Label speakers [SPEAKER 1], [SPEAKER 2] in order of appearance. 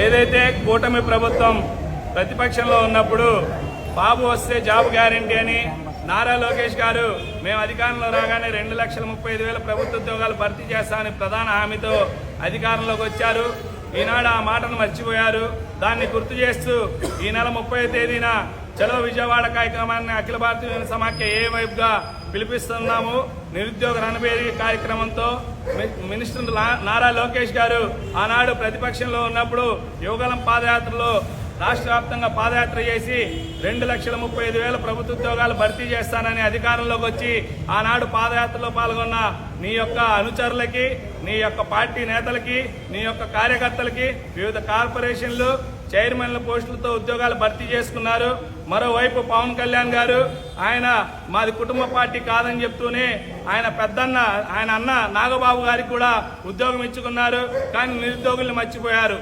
[SPEAKER 1] ఏదైతే కూటమి ప్రభుత్వం ప్రతిపక్షంలో ఉన్నప్పుడు బాబు వస్తే జాబ్ గ్యారంటీ అని నారా లోకేష్ గారు మేము అధికారంలో రాగానే 2,35,000 ప్రభుత్వ ఉద్యోగాలు భర్తీ చేస్తామని ప్రధాన హామీతో అధికారంలోకి వచ్చారు. ఈనాడు ఆ మాటను మర్చిపోయారు. దాన్ని గుర్తు చేస్తూ ఈ నెల 30వ తేదీన చలో విజయవాడ కార్యక్రమాన్ని అఖిల భారతీయ సమాఖ్య ఏ వైపుగా పిలిపిస్తున్నాము. నిరుద్యోగ రణబేరీ కార్యక్రమంతో మినిస్టర్ నారా లోకేష్ గారు ఆనాడు ప్రతిపక్షంలో ఉన్నప్పుడు యువగలం పాదయాత్రలో రాష్ట్ర వ్యాప్తంగా పాదయాత్ర చేసి 2,35,000 ప్రభుత్వ ఉద్యోగాలు భర్తీ చేస్తానని అధికారంలోకి వచ్చి ఆనాడు పాదయాత్రలో పాల్గొన్న నీ యొక్క అనుచరులకి, నీ యొక్క పార్టీ నేతలకి, నీ యొక్క కార్యకర్తలకి వివిధ కార్పొరేషన్లు చైర్మన్ల పోస్టులతో ఉద్యోగాలు భర్తీ చేసుకున్నారు. మరోవైపు పవన్ కళ్యాణ్ గారు ఆయన మాది కుటుంబ పార్టీ కాదని చెప్తూనే ఆయన అన్న నాగబాబు గారికి కూడా ఉద్యోగం ఇచ్చుకున్నారు. కానీ నిరుద్యోగుల్ని మర్చిపోయారు.